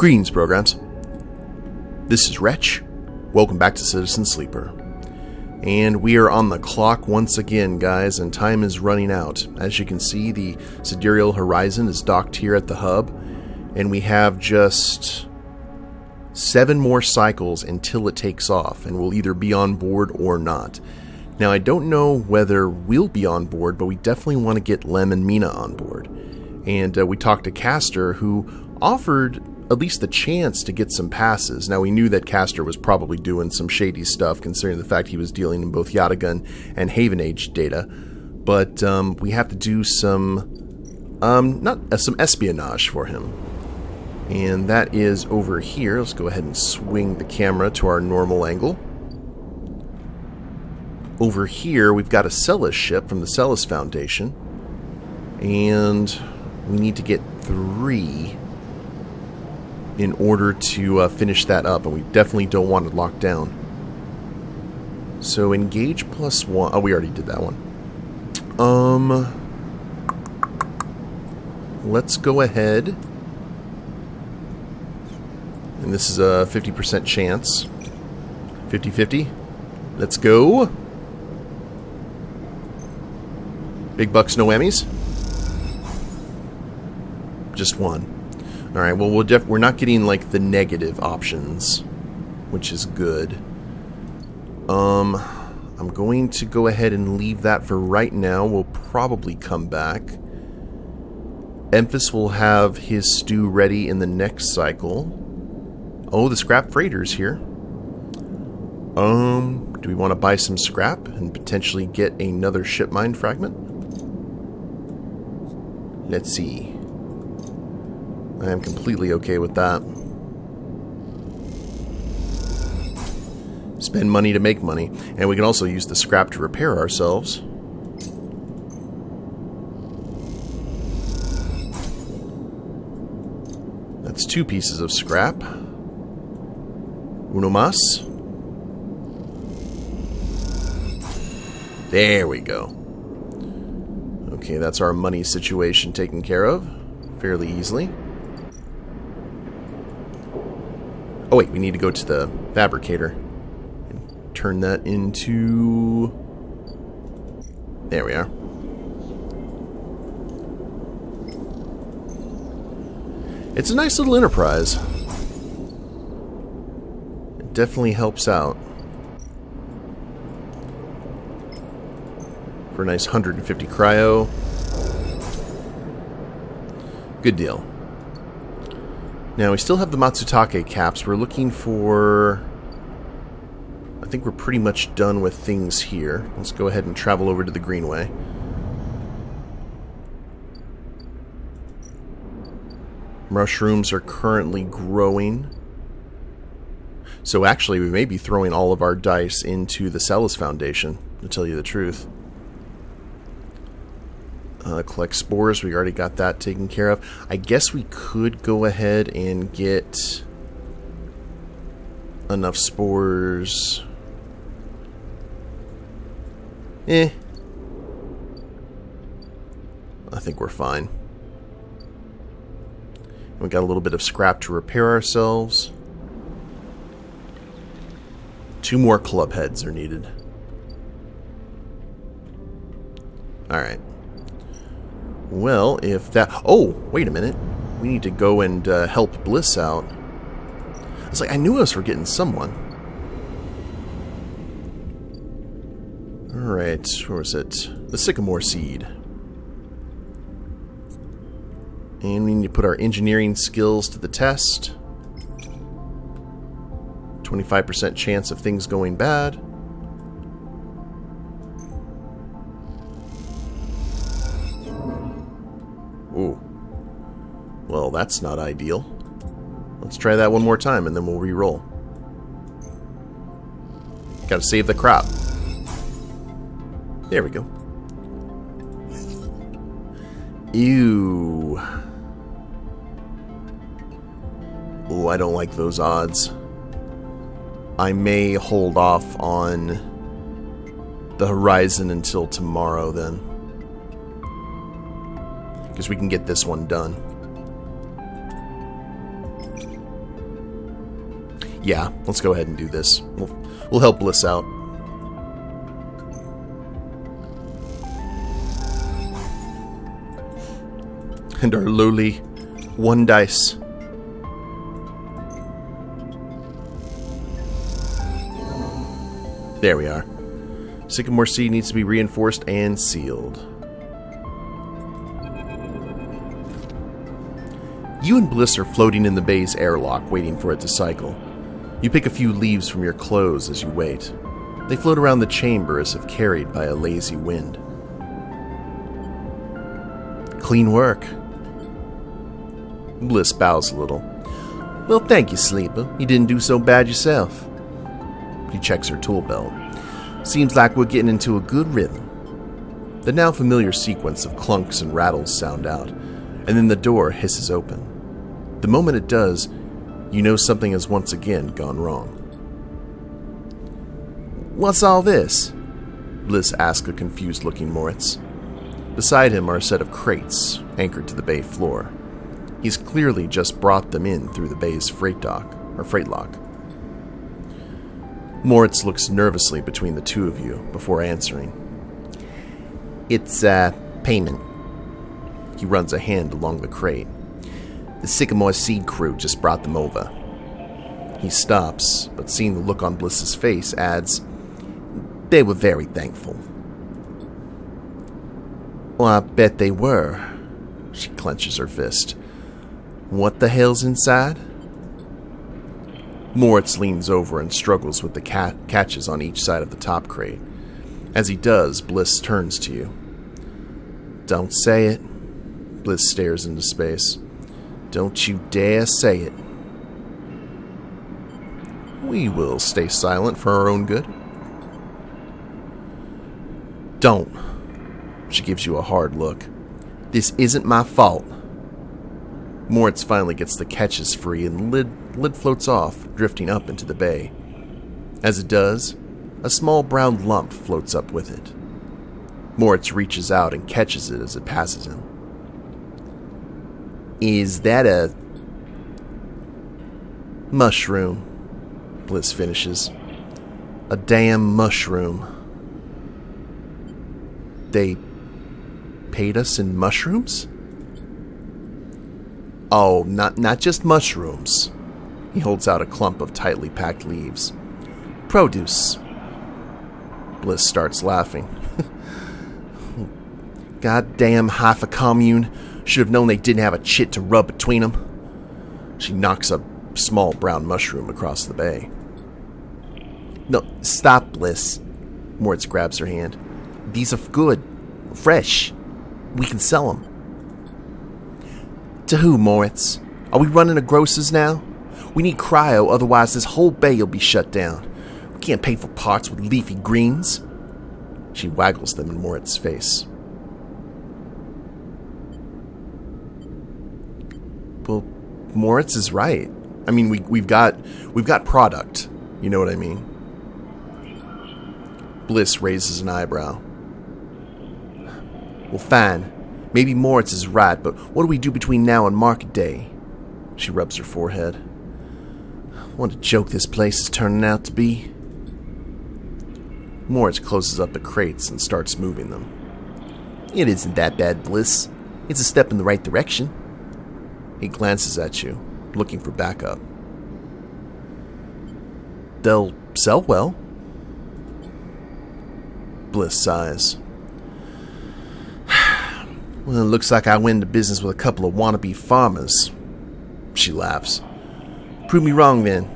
Greetings, programs. This is Wretch. Welcome back to Citizen Sleeper. And we are on the clock once again, guys, and time is running out. As you can see, the Sidereal Horizon is docked here at the hub, and we have just 7 more cycles until it takes off, and we'll either be on board or not. Now, I don't know whether we'll be on board, but we definitely want to get Lem and Mina on board. And we talked to Castor, who offered at least the chance to get some passes. Now, we knew that Castor was probably doing some shady stuff, considering the fact he was dealing in both Yatagun and Haven Age data. But we have to do some some espionage for him. And that is over here. Let's go ahead and swing the camera to our normal angle. Over here, we've got a Celis ship from the Celis Foundation. And we need to get 3 in order to finish that up, and we definitely don't want it locked down. So engage +1. Oh, we already did that one. Let's go ahead. And this is a 50% chance. 50-50. Let's go. Big bucks, no Emmys. Just 1. Alright, well, we're not getting, like, the negative options, which is good. I'm going to go ahead and leave that for right now. We'll probably come back. Emphis will have his stew ready in the next cycle. Oh, the scrap freighter's here. Do we want to buy some scrap and potentially get another ship mine fragment? Let's see. I am completely okay with that. Spend money to make money. And we can also use the scrap to repair ourselves. That's 2 pieces of scrap. Uno mas. There we go. Okay, that's our money situation taken care of fairly easily. Oh wait, we need to go to the fabricator and turn that into... There we are. It's a nice little enterprise. It definitely helps out. For a nice 150 cryo. Good deal. Now, we still have the Matusake caps. We're looking for... I think we're pretty much done with things here. Let's go ahead and travel over to the Greenway. Mushrooms are currently growing. So actually, we may be throwing all of our dice into the Celis Foundation, to tell you the truth. Collect spores, we already got that taken care of. I guess we could go ahead and get enough spores. I think we're fine. We got a little bit of scrap to repair ourselves. 2 more club heads are needed. Alright. Well, if that... Oh, wait a minute. We need to go and help Bliss out. I was like, I knew I was forgetting someone. Alright, where was it? The Sycamore Seed. And we need to put our engineering skills to the test. 25% chance of things going bad. Ooh. Well, that's not ideal. Let's try that one more time and then we'll re-roll. Gotta save the crop. There we go. Ew. Ooh, I don't like those odds. I may hold off on the Horizon until tomorrow then. Because we can get this one done. Yeah, let's go ahead and do this. We'll help Bliss out. And our lowly 1 dice. There we are. Sycamore seed needs to be reinforced and sealed. You and Bliss are floating in the bay's airlock, waiting for it to cycle. You pick a few leaves from your clothes as you wait. They float around the chamber as if carried by a lazy wind. Clean work. Bliss bows a little. Well, thank you, Sleeper. You didn't do so bad yourself. He checks her tool belt. Seems like we're getting into a good rhythm. The now familiar sequence of clunks and rattles sound out, and then the door hisses open. The moment it does, you know something has once again gone wrong. What's all this? Bliss asks a confused-looking Moritz. Beside him are a set of crates, anchored to the bay floor. He's clearly just brought them in through the bay's freight lock. Moritz looks nervously between the two of you before answering. It's, payment. He runs a hand along the crate. The Sycamore Seed crew just brought them over. He stops, but seeing the look on Bliss's face, adds, They were very thankful. Well, I bet they were. She clenches her fist. What the hell's inside? Moritz leans over and struggles with the catches on each side of the top crate. As he does, Bliss turns to you. Don't say it. Bliss stares into space. Don't you dare say it. We will stay silent for our own good. Don't. She gives you a hard look. This isn't my fault. Moritz finally gets the catches free and lid floats off, drifting up into the bay. As it does, a small brown lump floats up with it. Moritz reaches out and catches it as it passes him. Is that a mushroom? Bliss finishes. A damn mushroom. They paid us in mushrooms? Oh, not just mushrooms. He holds out a clump of tightly packed leaves. Produce. Bliss starts laughing. Goddamn half a commune. Should have known they didn't have a chit to rub between them. She knocks a small brown mushroom across the bay. No, stop, Bliss. Moritz grabs her hand. These are good. Fresh. We can sell them. To who, Moritz? Are we running a grocer's now? We need cryo, otherwise this whole bay will be shut down. We can't pay for parts with leafy greens. She waggles them in Moritz's face. Well, Moritz is right. I mean, we've got product. You know what I mean? Bliss raises an eyebrow. Well, fine. Maybe Moritz is right, but what do we do between now and market day? She rubs her forehead. What a joke this place is turning out to be. Moritz closes up the crates and starts moving them. It isn't that bad, Bliss. It's a step in the right direction. He glances at you, looking for backup. They'll sell well. Bliss sighs. Well, it looks like I went into business with a couple of wannabe farmers. She laughs. Prove me wrong, then.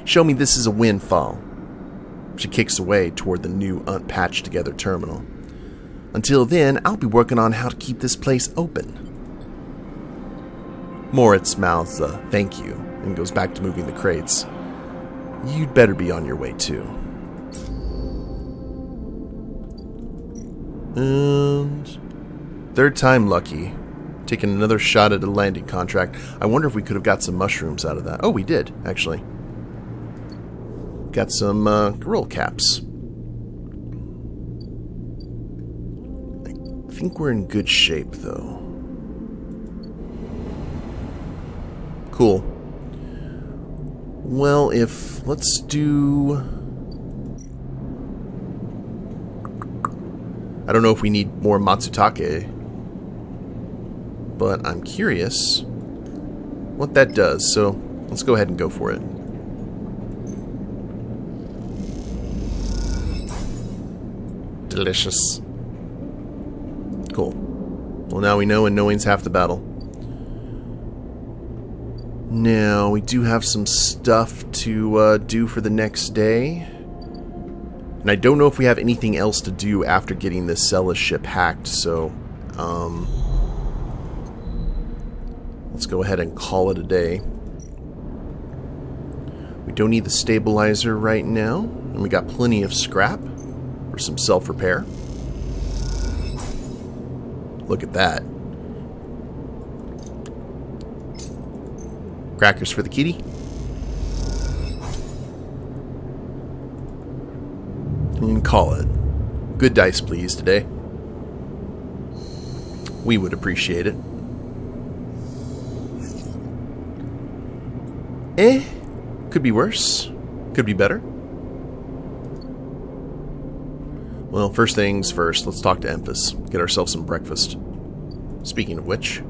Show me this is a windfall. She kicks away toward the new, unpatched-together terminal. Until then, I'll be working on how to keep this place open. Moritz mouths a thank you and goes back to moving the crates. You'd better be on your way, too. And third time lucky. Taking another shot at a landing contract. I wonder if we could have got some mushrooms out of that. Oh, we did, actually. Got some roll caps. I think we're in good shape, though. Cool. Well, let's do... I don't know if we need more Matusake, but I'm curious what that does, so let's go ahead and go for it. Delicious. Cool. Well, now we know, and knowing's half the battle. Now, we do have some stuff to do for the next day. And I don't know if we have anything else to do after getting this Celis ship hacked, so... let's go ahead and call it a day. We don't need the stabilizer right now, and we got plenty of scrap for some self-repair. Look at that. Crackers for the kitty. And call it. Good dice, please, today. We would appreciate it. Could be worse. Could be better. Well, first things first, let's talk to Emphis. Get ourselves some breakfast. Speaking of which...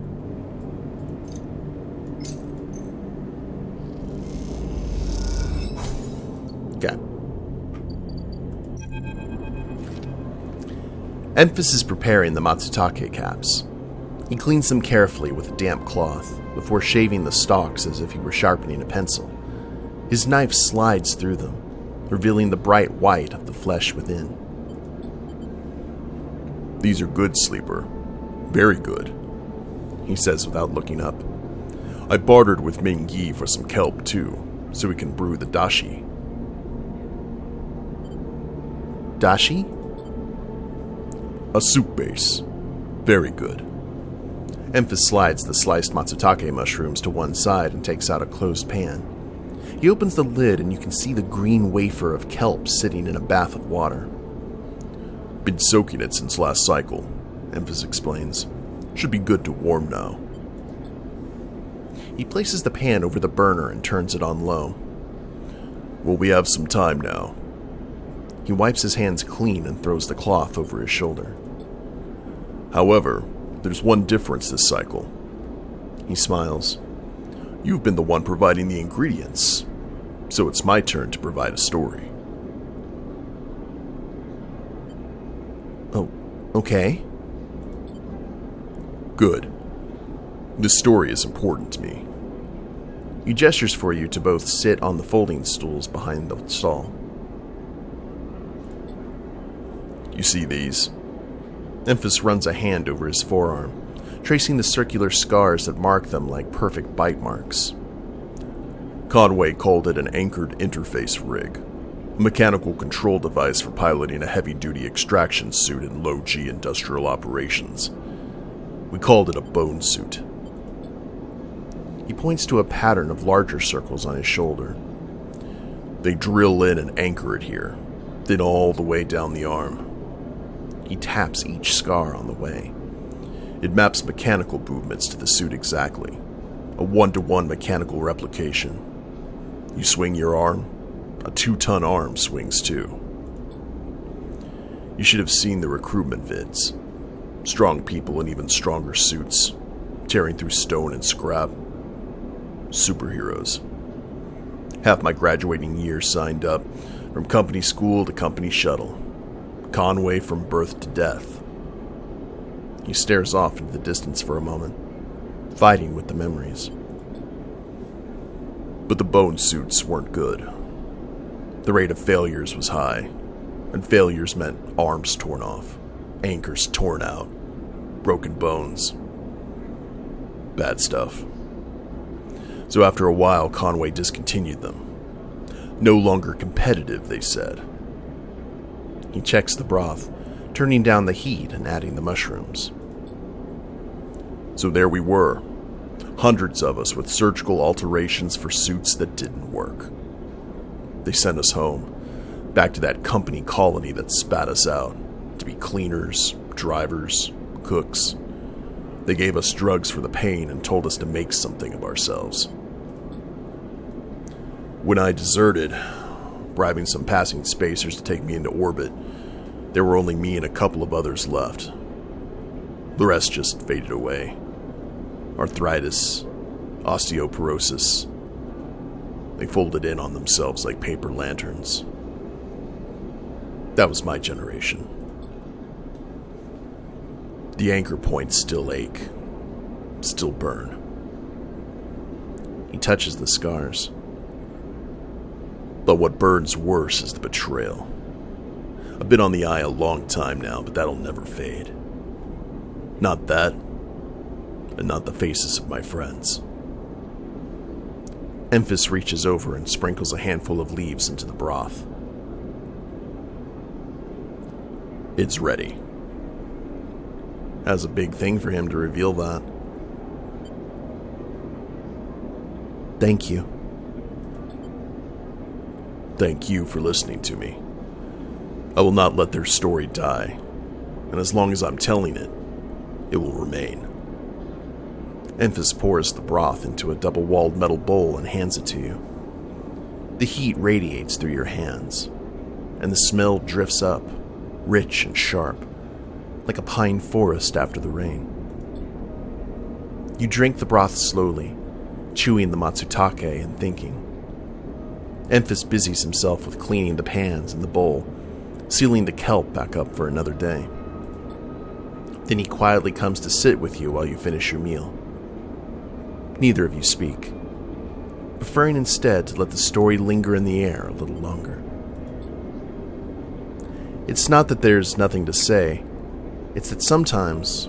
Okay. Emphis is preparing the Matusake caps. He cleans them carefully with a damp cloth before shaving the stalks as if he were sharpening a pencil. His knife slides through them, revealing the bright white of the flesh within. "These are good, Sleeper. Very good," he says without looking up. "I bartered with Ming Yi for some kelp, too, so we can brew the dashi." Dashi? "A soup base. Very good." Emphis slides the sliced matsutake mushrooms to one side and takes out a closed pan. He opens the lid and you can see the green wafer of kelp sitting in a bath of water. "Been soaking it since last cycle," Emphis explains. "Should be good to warm now." He places the pan over the burner and turns it on low. "Well, we have some time now." He wipes his hands clean and throws the cloth over his shoulder. "However, there's one difference this cycle." He smiles. "You've been the one providing the ingredients, so it's my turn to provide a story." Oh, okay. "Good. This story is important to me." He gestures for you to both sit on the folding stools behind the stall. "You see these?" Emphis runs a hand over his forearm, tracing the circular scars that mark them like perfect bite marks. Conway called it an anchored interface rig, a mechanical control device for piloting a heavy-duty extraction suit in low-G industrial operations. We called it a bone suit. He points to a pattern of larger circles on his shoulder. "They drill in and anchor it here, then all the way down the arm." He taps each scar on the way. "It maps mechanical movements to the suit exactly. A 1-to-1 mechanical replication. You swing your arm, a 2-ton arm swings too." You should have seen the recruitment vids. Strong people in even stronger suits, tearing through stone and scrap. Superheroes. Half my graduating year signed up, from company school to company shuttle. Conway from birth to death. He stares off into the distance for a moment, fighting with the memories. But the bone suits weren't good. The rate of failures was high, and failures meant arms torn off, anchors torn out, broken bones. Bad stuff. So after a while, Conway discontinued them. No longer competitive, they said. He checks the broth, turning down the heat and adding the mushrooms. So there we were, hundreds of us with surgical alterations for suits that didn't work. They sent us home, back to that company colony that spat us out, to be cleaners, drivers, cooks. They gave us drugs for the pain and told us to make something of ourselves. When I deserted, bribing some passing spacers to take me into orbit, there were only me and a couple of others left. The rest just faded away. Arthritis, osteoporosis. They folded in on themselves like paper lanterns. That was my generation. The anchor points still ache, still burn. He touches the scars. But what burns worse is the betrayal. I've been on the eye a long time now, but that'll never fade. Not that, and not the faces of my friends. Emphis reaches over and sprinkles a handful of leaves into the broth. It's ready. That was a big thing for him to reveal that. Thank you. Thank you for listening to me. I will not let their story die, and as long as I'm telling it, it will remain. Emphis pours the broth into a double-walled metal bowl and hands it to you. The heat radiates through your hands, and the smell drifts up, rich and sharp, like a pine forest after the rain. You drink the broth slowly, chewing the Matusake and thinking. Emphis busies himself with cleaning the pans and the bowl, sealing the kelp back up for another day. Then he quietly comes to sit with you while you finish your meal. Neither of you speak, preferring instead to let the story linger in the air a little longer. It's not that there's nothing to say, it's that sometimes,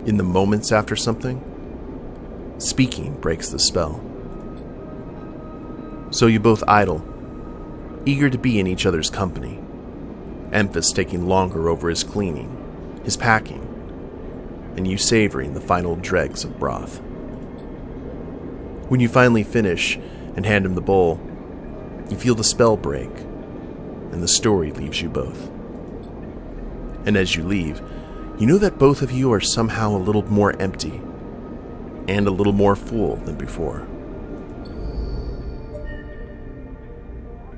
in the moments after something, speaking breaks the spell. So you both idle, eager to be in each other's company, Emphis taking longer over his cleaning, his packing, and you savoring the final dregs of broth. When you finally finish and hand him the bowl, you feel the spell break, and the story leaves you both. And as you leave, you know that both of you are somehow a little more empty, and a little more full than before.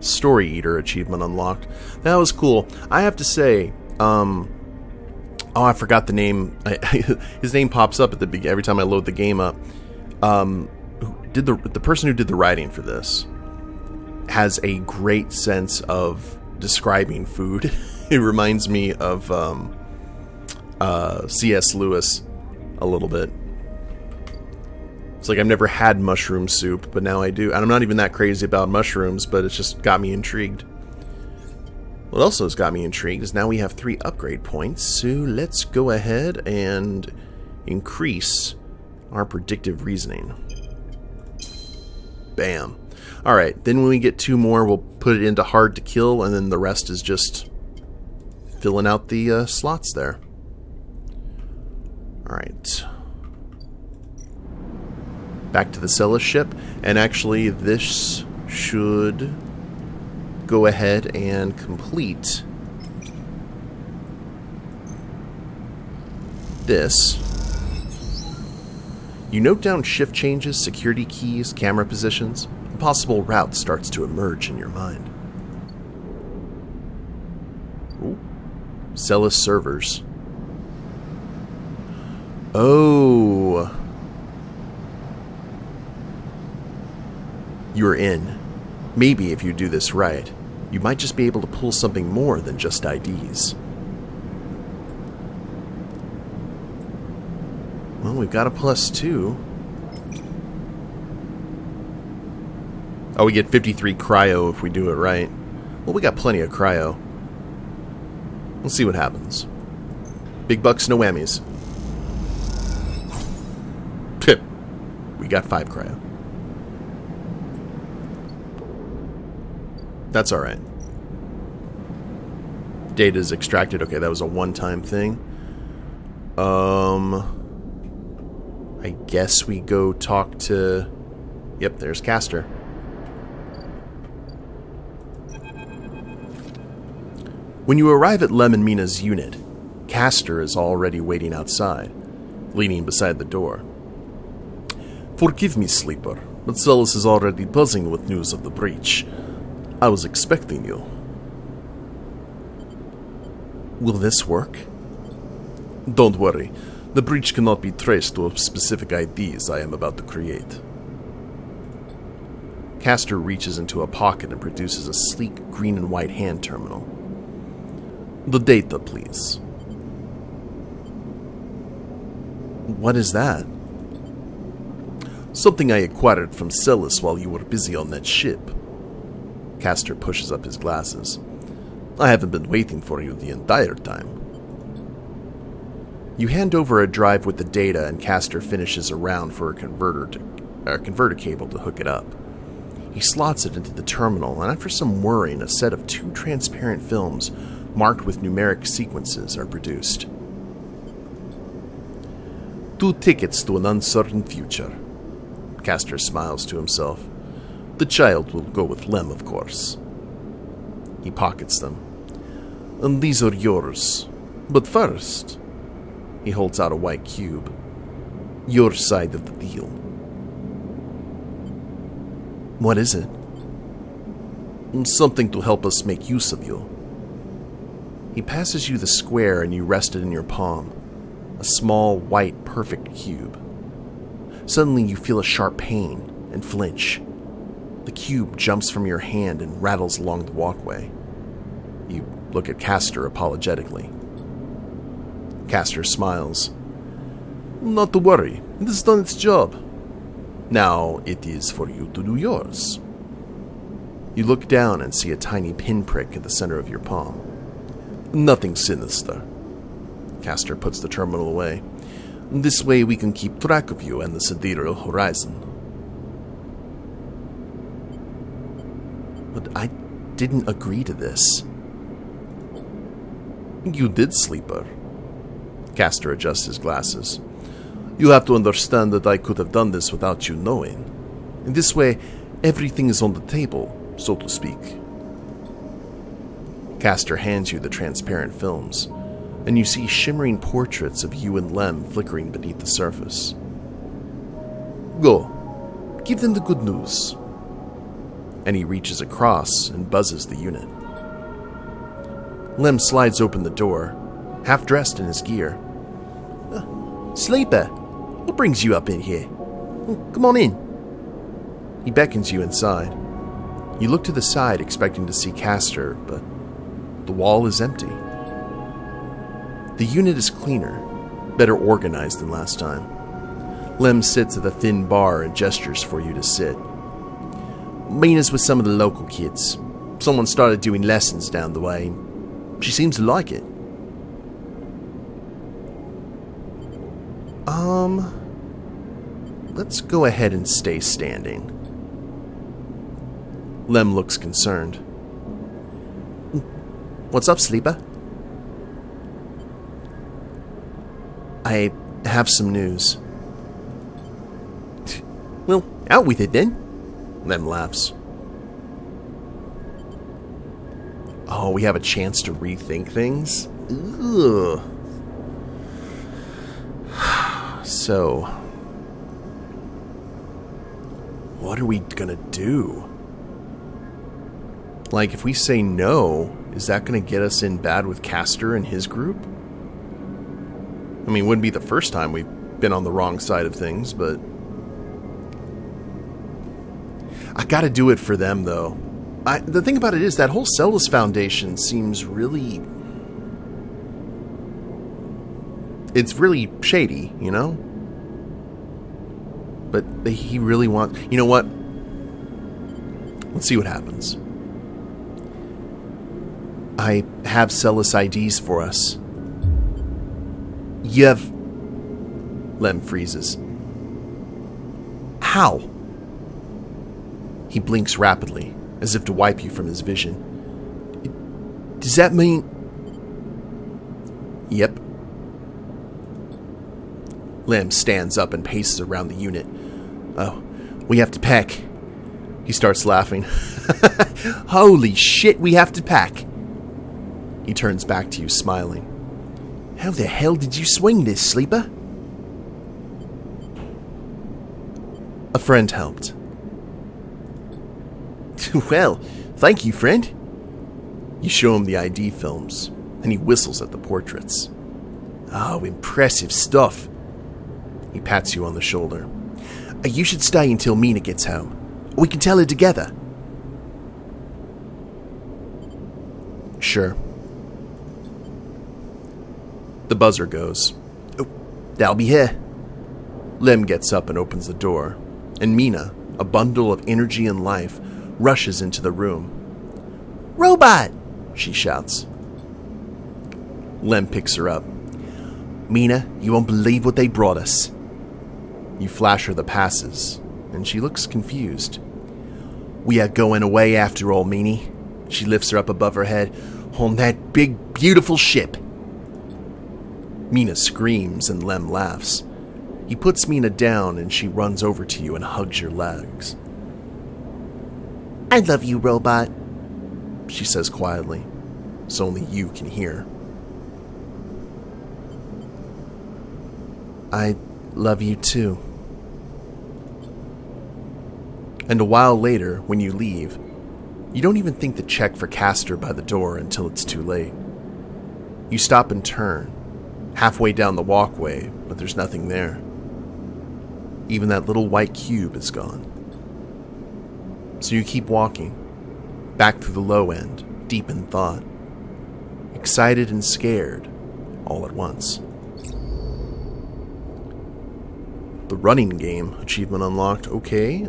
Story Eater achievement unlocked. That was cool. I have to say, I forgot the name. His name pops up at the beginning every time I load the game up. The person who did the writing for this has a great sense of describing food. It reminds me of C.S. Lewis a little bit. It's like I've never had mushroom soup, but now I do. And I'm not even that crazy about mushrooms, but it's just got me intrigued. What also has got me intrigued is now we have 3 upgrade points, so let's go ahead and increase our predictive reasoning. Bam. Alright, then when we get 2 more, we'll put it into hard to kill, and then the rest is just filling out the slots there. Alright. Back to the Celis ship, and actually this should go ahead and complete this. You note down shift changes, security keys, camera positions. A possible route starts to emerge in your mind. Ooh. Celis servers. Oh. You're in. Maybe if you do this right, you might just be able to pull something more than just IDs. Well, we've got a +2. Oh, we get 53 cryo if we do it right. Well, we got plenty of cryo. We'll see what happens. Big bucks, no whammies. Pip. We got 5 cryo. That's alright. Data is extracted. Okay, that was a one-time thing. I guess we go talk to... Yep, there's Castor. When you arrive at Lemon Mina's unit, Castor is already waiting outside, leaning beside the door. Forgive me, Sleeper, but Celis is already buzzing with news of the breach. I was expecting you. Will this work? Don't worry. The breach cannot be traced to specific IDs I am about to create. Castor reaches into a pocket and produces a sleek green and white hand terminal. The data, please. What is that? Something I acquired from Celis while you were busy on that ship. Castor pushes up his glasses. I haven't been waiting for you the entire time. You hand over a drive with the data, and Castor finishes around for a converter cable to hook it up. He slots it into the terminal, and after some worrying, a set of 2 transparent films marked with numeric sequences are produced. 2 tickets to an uncertain future. Castor smiles to himself. The child will go with Lem, of course. He pockets them. And these are yours. But first, he holds out a white cube. Your side of the deal. What is it? Something to help us make use of you. He passes you the square and you rest it in your palm. A small, white, perfect cube. Suddenly you feel a sharp pain and flinch. The cube jumps from your hand and rattles along the walkway. You look at Castor apologetically. Castor smiles. Not to worry, it has done its job. Now it is for you to do yours. You look down and see a tiny pinprick at the center of your palm. Nothing sinister. Castor puts the terminal away. This way we can keep track of you and the Sidereal Horizon. But I didn't agree to this. You did, Sleeper. Castor adjusts his glasses. You have to understand that I could have done this without you knowing. In this way, everything is on the table, so to speak. Castor hands you the transparent films, and you see shimmering portraits of you and Lem flickering beneath the surface. Go. Give them the good news. And he reaches across and buzzes the unit. Lem slides open the door, half dressed in his gear. Sleeper, what brings you up in here? Come on in. He beckons you inside. You look to the side expecting to see Castor, but the wall is empty. The unit is cleaner, better organized than last time. Lem sits at a thin bar and gestures for you to sit. Mina's with some of the local kids. Someone started doing lessons down the way. She seems to like it. Let's go ahead and stay standing. Lem looks concerned. What's up, Sleeper? I have some news. Well, out with it then. Lem laughs. Oh, we have a chance to rethink things? Ugh. So, what are we gonna do? Like, if we say no, is that gonna get us in bad with Castor and his group? I mean, it wouldn't be the first time we've been on the wrong side of things, but I gotta do it for them, though. The thing about it is, that whole Celis Foundation seems really... It's really shady, you know? But he really wants... You know what? Let's see what happens. I have Celis IDs for us. You have... Lem freezes. How? He blinks rapidly, as if to wipe you from his vision. Does that mean... Yep. Lem stands up and paces around the unit. Oh, we have to pack. He starts laughing. Holy shit, we have to pack. He turns back to you, smiling. How the hell did you swing this, Sleeper? A friend helped. Well, thank you, friend. You show him the ID films, and he whistles at the portraits. Oh, impressive stuff. He pats you on the shoulder. You should stay until Mina gets home. We can tell her together. Sure. The buzzer goes. Oh, they'll be here. Lem gets up and opens the door, and Mina, a bundle of energy and life, rushes into the room. Robot! She shouts. Lem picks her up. Mina, you won't believe what they brought us. You flash her the passes, and she looks confused. We are going away after all, Meanie. She lifts her up above her head on that big, beautiful ship. Mina screams and Lem laughs. He puts Mina down and she runs over to you and hugs your legs. I love you, robot, she says quietly, so only you can hear. I love you too. And a while later, when you leave, you don't even think to check for Castor by the door until it's too late. You stop and turn, halfway down the walkway, but there's nothing there. Even that little white cube is gone. So you keep walking, back through the low end, deep in thought, excited and scared, all at once. The running game achievement unlocked. Okay,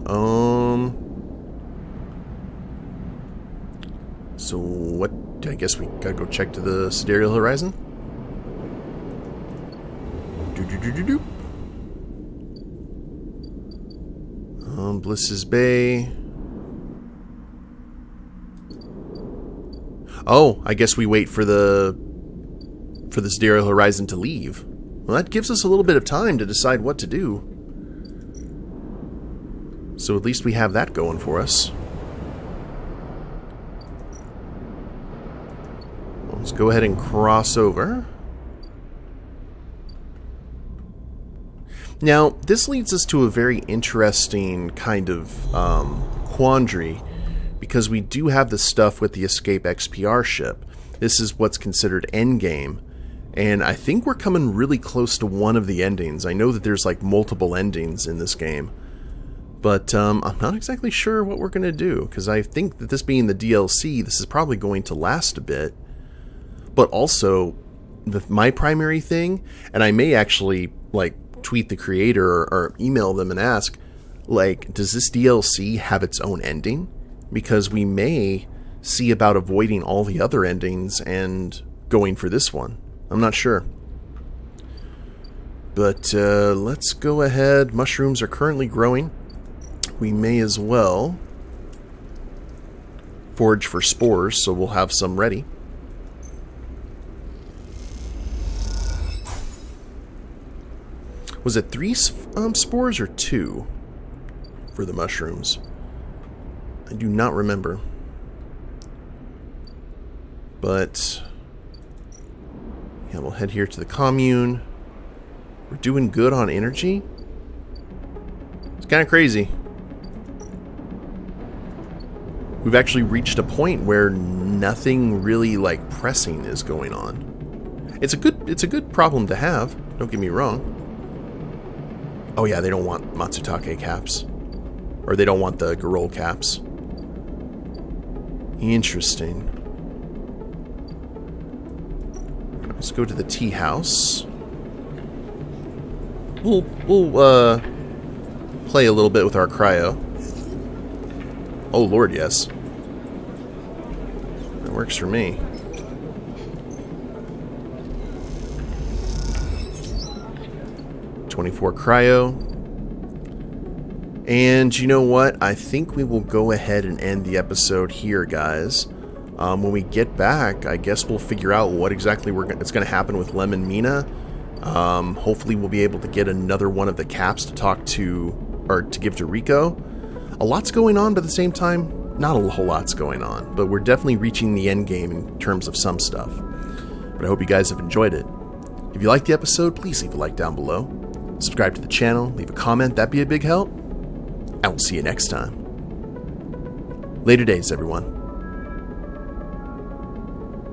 so what? I guess we gotta go check to the Sidereal Horizon. Bliss's Bay. Oh, I guess we wait for the Sidereal Horizon to leave. Well, that gives us a little bit of time to decide what to do. So at least we have that going for us. Let's go ahead and cross over. Now, this leads us to a very interesting kind of quandary, because we do have the stuff with the Escape XPR ship. This is what's considered endgame, and I think we're coming really close to one of the endings. I know that there's like multiple endings in this game, but I'm not exactly sure what we're going to do, because I think that this being the DLC, this is probably going to last a bit. But also, my primary thing, and I may actually like tweet the creator or email them and ask, like, does this DLC have its own ending? Because we may see about avoiding all the other endings and going for this one. I'm not sure. But let's go ahead. Mushrooms are currently growing. We may as well forage for spores, so we'll have some ready. Was it 3 spores or 2 for the mushrooms? I do not remember. But yeah, we'll head here to the commune. We're doing good on energy. It's kind of crazy. We've actually reached a point where nothing really like pressing is going on. It's a good problem to have, don't get me wrong. Oh yeah, they don't want Matusake caps. Or they don't want the Garol caps. Interesting. Let's go to the tea house. We'll play a little bit with our cryo. Oh lord, yes. That works for me. .24 cryo. And you know what? I think we will go ahead and end the episode here, guys. When we get back, I guess we'll figure out what exactly it's going to happen with Lem and Mina. Hopefully we'll be able to get another one of the caps to talk to, or to give to Rico. A lot's going on, but at the same time, not a whole lot's going on. But we're definitely reaching the end game in terms of some stuff. But I hope you guys have enjoyed it. If you liked the episode, please leave a like down below. Subscribe to the channel, leave a comment, that'd be a big help. And we'll see you next time. Later days, everyone.